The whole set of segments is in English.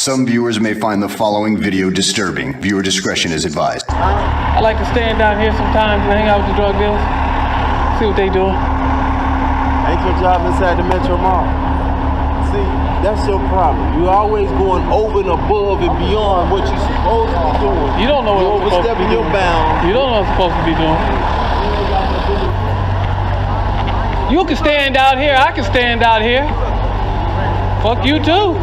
Some viewers may find the following video disturbing. Viewer discretion is advised. I like to stand down here sometimes and hang out with the drug dealers, see what they doing. Ain't your job inside the Metro Mall? See, that's your problem. You're always going over and above and beyond what you're supposed to be doing. You don't know what I'm supposed to be overstepping your doing. bounds. You don't know what I'm supposed to be doing. You can stand out here, I can stand out here. Fuck you too.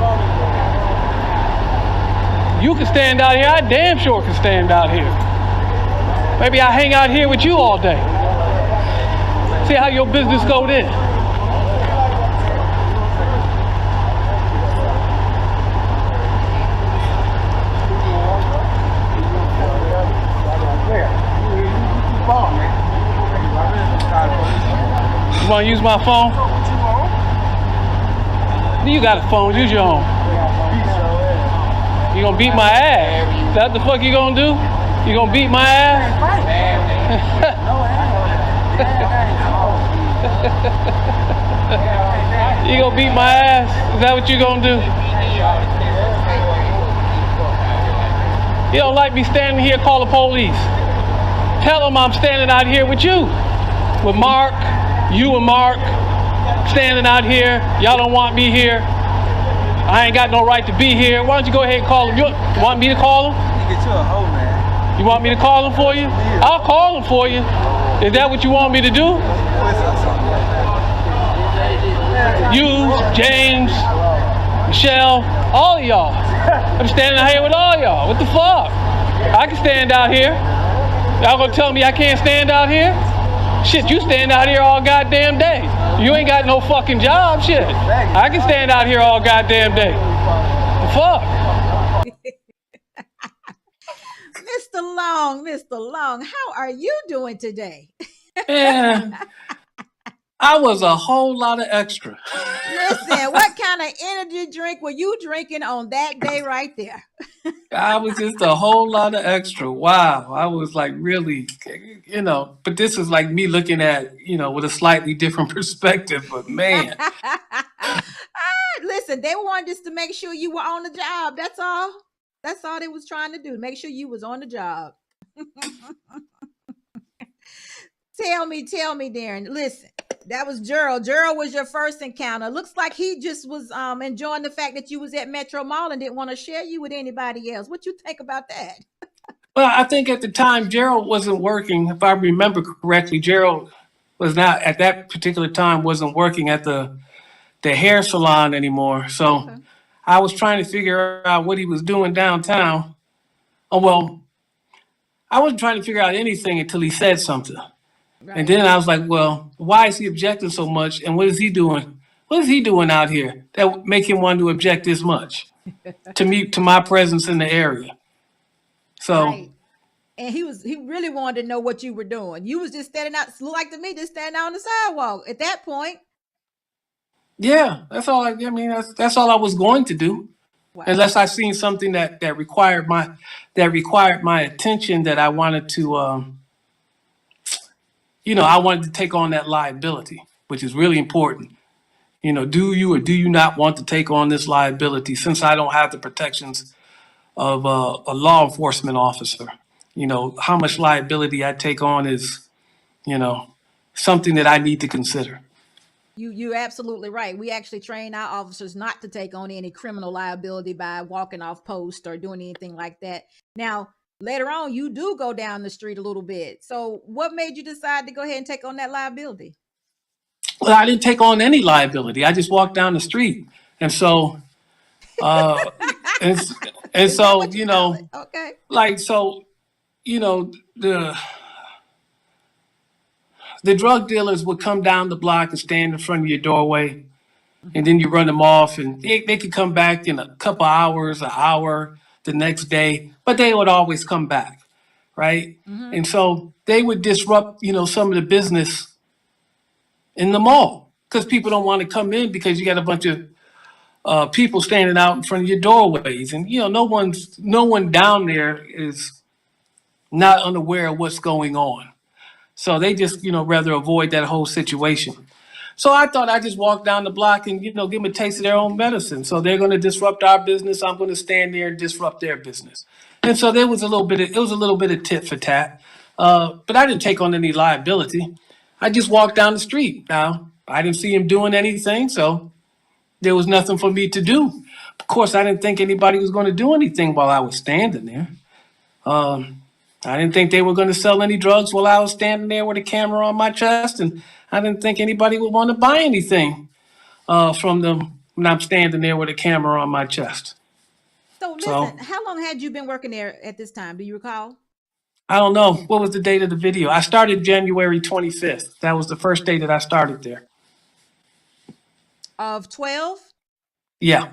You can stand out here, I damn sure can stand out here. Maybe I hang out here with you all day. See how your business go then. You want to use my phone? You got a phone, use your own. You gonna beat my ass? Is that the fuck you gonna do? You gonna beat my ass? You gonna beat my ass? Is that what you gonna do? You don't like me standing here, call the police. Tell them I'm standing out here with you. With Mark, you and Mark, standing out here. Y'all don't want me here. I ain't got no right to be here. Why don't you go ahead and call him? You want me to call him? You get you a hoe, man. You want me to call him for you? I'll call him for you. Is that what you want me to do? You, James, Michelle, all of y'all. I'm standing out here with all y'all. What the fuck? I can stand out here. Y'all gonna tell me I can't stand out here? Shit, you stand out here all goddamn day. You ain't got no fucking job, shit. I can stand out here all goddamn day. Fuck. Mr. Long, how are you doing today? Man, I was a whole lot of extra. Listen, what kind of energy drink were you drinking on that day right there? I was just a whole lot of extra. Wow. I was like really, but this is like me looking at, with a slightly different perspective, but man. Listen, they wanted just to make sure you were on the job. That's all. That's all they was trying to do. Make sure you was on the job. Tell me, Darren. Listen, that was Gerald. Gerald was your first encounter. Looks like he just was enjoying the fact that you was at Metro Mall and didn't want to share you with anybody else. What you think about that? Well, I think at the time Gerald wasn't working. If I remember correctly, Gerald was not at that particular time wasn't working at the hair salon anymore. So okay. I was trying to figure out what he was doing downtown. Oh well, I wasn't trying to figure out anything until he said something. Right. And then I was like, well, why is he objecting so much? And what is he doing? What is he doing out here that would make him want to object this much to my presence in the area? So, right. And he really wanted to know what you were doing. You was just standing out, looked like to me, just standing out on the sidewalk at that point. Yeah, that's all. That's all I was going to do, wow. Unless I seen something that required my attention that I wanted to. I wanted to take on that liability, which is really important. Do you or do you not want to take on this liability since I don't have the protections of a law enforcement officer? How much liability I take on is, something that I need to consider. You're absolutely right. We actually train our officers not to take on any criminal liability by walking off post or doing anything like that. Now, later on, you do go down the street a little bit. So what made you decide to go ahead and take on that liability? Well, I didn't take on any liability. I just walked down the street. And so, okay. The drug dealers would come down the block and stand in front of your doorway, and then you run them off, and they could come back in a couple hours, an hour, the next day, but they would always come back, right? Mm-hmm. And so they would disrupt, some of the business in the mall because people don't want to come in because you got a bunch of people standing out in front of your doorways, and no one down there is not unaware of what's going on. So they just, rather avoid that whole situation. So I thought I'd just walk down the block and, give them a taste of their own medicine. So they're going to disrupt our business. I'm going to stand there and disrupt their business. And so there was a little bit of tit for tat. But I didn't take on any liability. I just walked down the street. Now, I didn't see him doing anything, so there was nothing for me to do. Of course, I didn't think anybody was going to do anything while I was standing there. I didn't think they were going to sell any drugs while I was standing there with a camera on my chest, and I didn't think anybody would want to buy anything from them when I'm standing there with a camera on my chest. So listen, how long had you been working there at this time? Do you recall? I don't know. What was the date of the video? I started January 25th. That was the first day that I started there. Of 12? Yeah.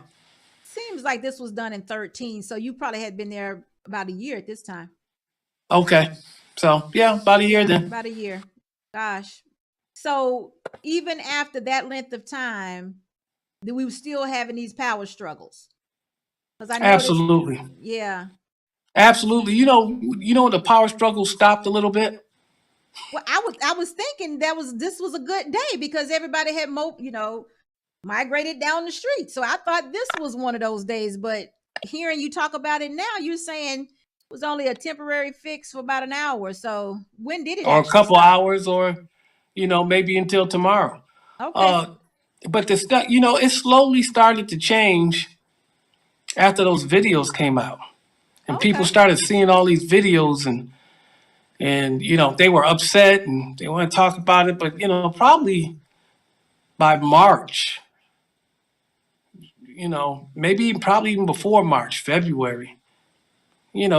Seems like this was done in 13, so you probably had been there about a year at this time. Okay. So, yeah, about a year then. About a year. Gosh. So even after that length of time, we were still having these power struggles. Because I noticed, Absolutely. yeah. Absolutely. The power struggle stopped a little bit. Well, I was thinking this was a good day because everybody had migrated down the street. So I thought this was one of those days. But hearing you talk about it now, you're saying it was only a temporary fix for about an hour. So when did it? Or a actually couple stop? hours, or maybe until tomorrow. Okay. But the stuff, it slowly started to change after those videos came out. And people Okay. started seeing all these videos and they were upset and they want to talk about it. But, probably by March, probably even before March, February,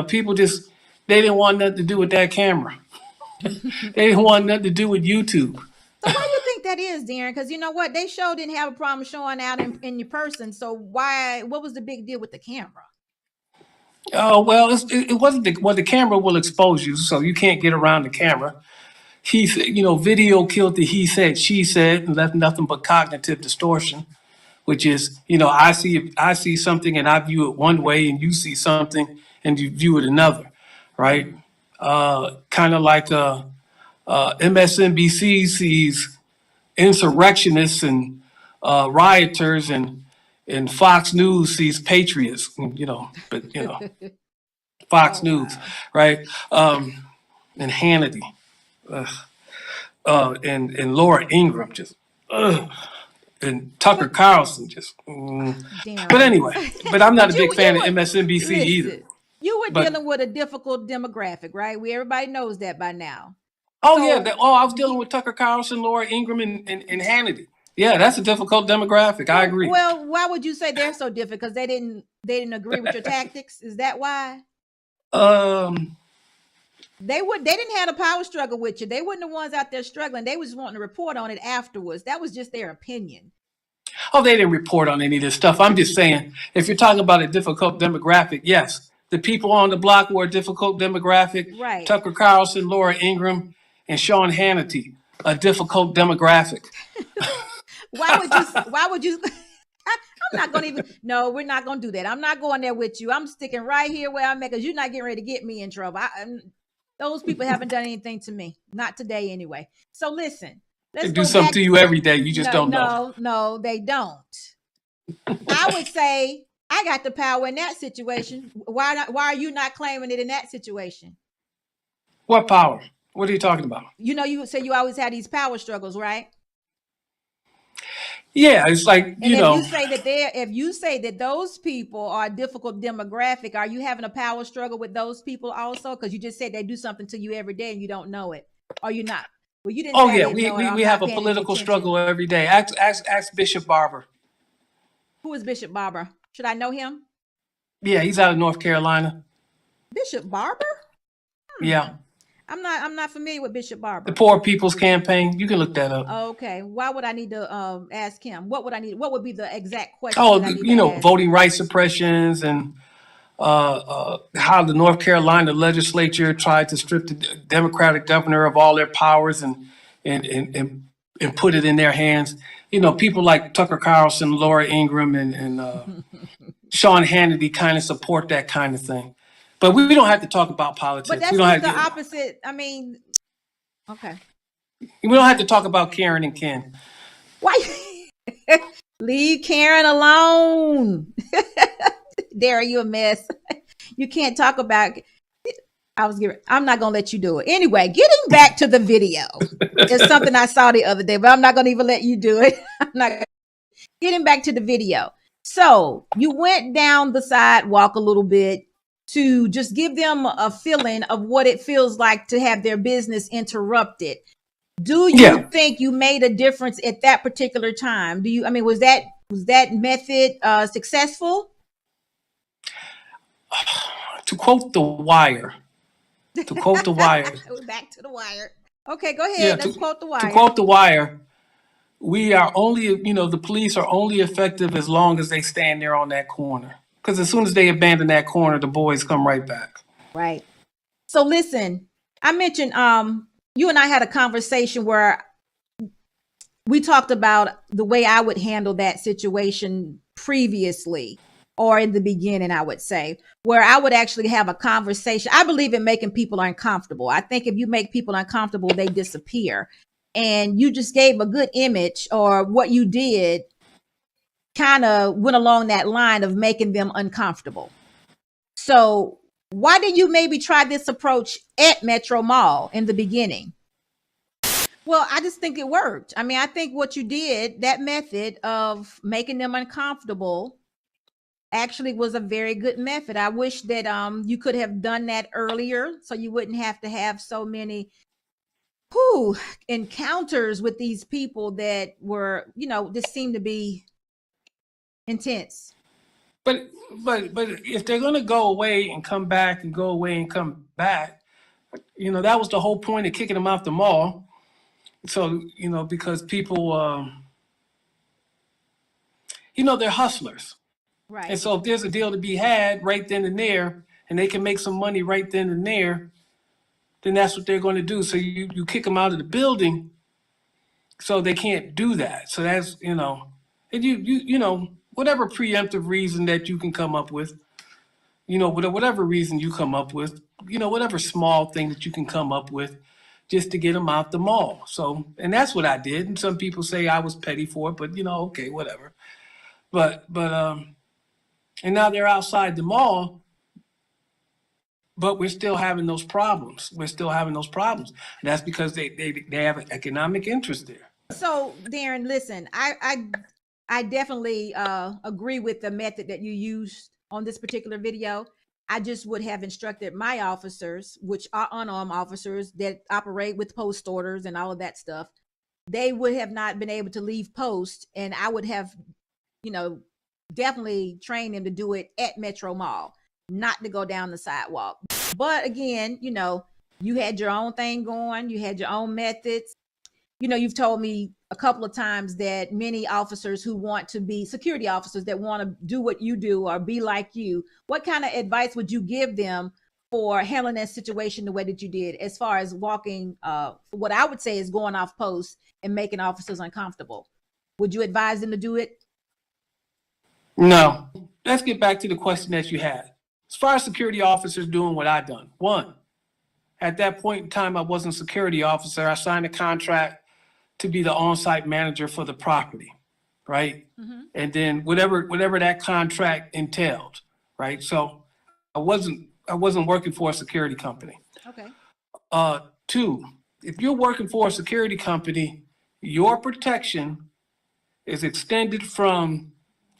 people they didn't want nothing to do with that camera. They didn't want nothing to do with YouTube. So why do you think that is, Darren? Because you know what? They sure didn't have a problem showing out in your person. So what was the big deal with the camera? Oh, well, it wasn't the camera will expose you, so you can't get around the camera. He said, video killed the he said, she said, and left nothing but cognitive distortion, which is, I see something and I view it one way, and you see something and you view it another, right? Kind of like MSNBC sees insurrectionists and rioters, and Fox News sees patriots, but Fox Oh, News, wow. right? And Hannity, and Laura Ingraham, just, and Tucker Carlson, just. Damn. But anyway, but I'm not a But big fan of were- MSNBC either. listen, you were But- dealing with a difficult demographic, right? Everybody knows that by now. Oh So- yeah, I was dealing with Tucker Carlson, Laura Ingraham, and Hannity. Yeah, that's a difficult demographic. I agree. Well, why would you say they're so different? Because they didn't agree with your tactics. Is that why? They didn't have a power struggle with you. They weren't the ones out there struggling. They was wanting to report on it afterwards. That was just their opinion. Oh, they didn't report on any of this stuff. I'm just saying, if you're talking about a difficult demographic, yes, the people on the block were a difficult demographic. Right. Tucker Carlson, Laura Ingraham, and Sean Hannity, a difficult demographic. Why would you I'm not gonna even no, we're not gonna do that. I'm not going there with you. I'm sticking right here where I'm at because you're not getting ready to get me in trouble. Those people haven't done anything to me. Not today anyway. So listen, let's They do go something back- to you every day. You just don't know. No, they don't. I would say I got the power in that situation. Why are you not claiming it in that situation? What power? What are you talking about? You say you always had these power struggles, right? Yeah, it's like, And you know, if you say that those people are a difficult demographic, are you having a power struggle with those people also? Because you just said they do something to you every day and you don't know it. Or you not? Well, you didn't. oh say I yeah, didn't know it. I'm we not have a paying any political attention. struggle every day. Ask Bishop Barber. Who is Bishop Barber? Should I know him? Yeah, he's out of North Carolina. Bishop Barber? Yeah, I'm not familiar with Bishop Barber. the Poor People's Campaign. You can look that up. Okay. Why would I need to ask him? What would be the exact question? Oh, that I need you to know, ask? voting rights suppressions and how the North Carolina legislature tried to strip the Democratic governor of all their powers and put it in their hands. You know, people like Tucker Carlson, Laura Ingraham, and Sean Hannity kind of support that kind of thing. But we don't have to talk about politics. But that's we don't just have the to, opposite. I mean, okay. we don't have to talk about Karen and Ken. Why? Leave Karen alone. Dare you a mess. You can't talk about. I'm not gonna let you do it. Anyway, getting back to the video. It's something I saw the other day, but I'm not gonna even let you do it. I'm not getting back to the video. So you went down the sidewalk a little bit to just give them a feeling of what it feels like to have their business interrupted. Do you Yeah. think you made a difference at that particular time? I mean, was that method successful? To quote The Wire, to quote The Wire, We're back to the wire. Okay, go yeah, ahead. Let's quote the to wire. quote The Wire, we are only, the police are only effective as long as they stand there on that corner. Because as soon as they abandon that corner, the boys come right back. Right. So listen, I mentioned you and I had a conversation where we talked about the way I would handle that situation previously, or in the beginning, I would say, where I would actually have a conversation. I believe in making people uncomfortable. I think if you make people uncomfortable, they disappear. And you just gave a good image, or what you did kind of went along that line of making them uncomfortable. So why did you maybe try this approach at Metro Mall in the beginning? Well, I just think it worked. I mean, I think what you did, that method of making them uncomfortable, actually was a very good method. I wish that you could have done that earlier, so you wouldn't have to have so many encounters with these people that were, just seemed to be intense. But if they're gonna go away and come back and go away and come back, that was the whole point of kicking them out the mall. So because people, they're hustlers, and Right. so if there's a deal to be had right then and there, and they can make some money right then and there, then that's what they're going to do. So you kick them out of the building, so they can't do that. So that's and you whatever preemptive reason that you can come up with, whatever reason you come up with, whatever small thing that you can come up with, just to get them out the mall. So, and that's what I did. And some people say I was petty for it, but okay, whatever. But and now they're outside the mall, but we're still having those problems. We're still having those problems. And that's because they have an economic interest there. So, Darren, listen, I definitely agree with the method that you used on this particular video. I just would have instructed my officers, which are unarmed officers that operate with post orders and all of that stuff. They would have not been able to leave post, and I would have, definitely trained them to do it at Metro Mall, not to go down the sidewalk. But again, you had your own thing going, you had your own methods. You've told me a couple of times that many officers who want to be security officers that want to do what you do or be like you, what kind of advice would you give them for handling that situation the way that you did, as far as walking, what I would say is going off post and making officers uncomfortable? Would you advise them to do it? No. Let's get back to the question that you had. As far as security officers doing what I done, one, at that point in time, I wasn't a security officer. I signed a contract to be the on-site manager for the property, right? Mm-hmm. And then whatever that contract entailed, right? So I wasn't working for a security company. Okay. Two, if you're working for a security company, your protection is extended from,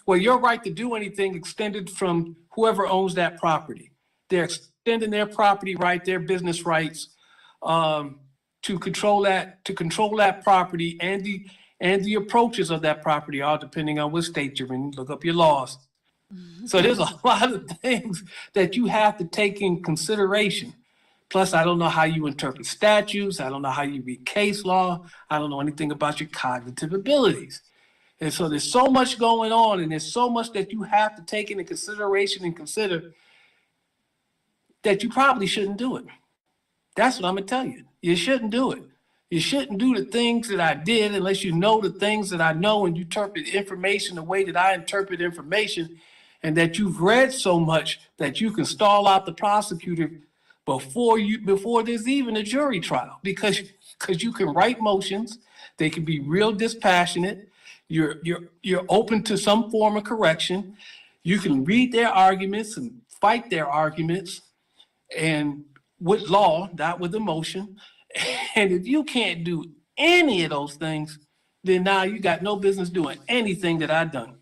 your right to do anything extended from whoever owns that property. They're extending their property right, their business rights, to control that property and the approaches of that property, all depending on what state you're in. Look up your laws. So there's a lot of things that you have to take in consideration. Plus, I don't know how you interpret statutes. I don't know how you read case law. I don't know anything about your cognitive abilities. And so there's so much going on, and there's so much that you have to take into consideration and consider that you probably shouldn't do it. That's what I'm gonna tell you. You shouldn't do it. You shouldn't do the things that I did unless you know the things that I know and you interpret information the way that I interpret information, and that you've read so much that you can stall out the prosecutor before there's even a jury trial, because you can write motions. They can be real dispassionate. You're open to some form of correction. You can read their arguments and fight their arguments, and with law, not with emotion. And if you can't do any of those things, then now you got no business doing anything that I've done.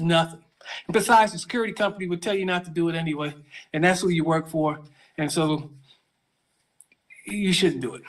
Nothing. And besides, the security company would tell you not to do it anyway, and that's who you work for, and so you shouldn't do it.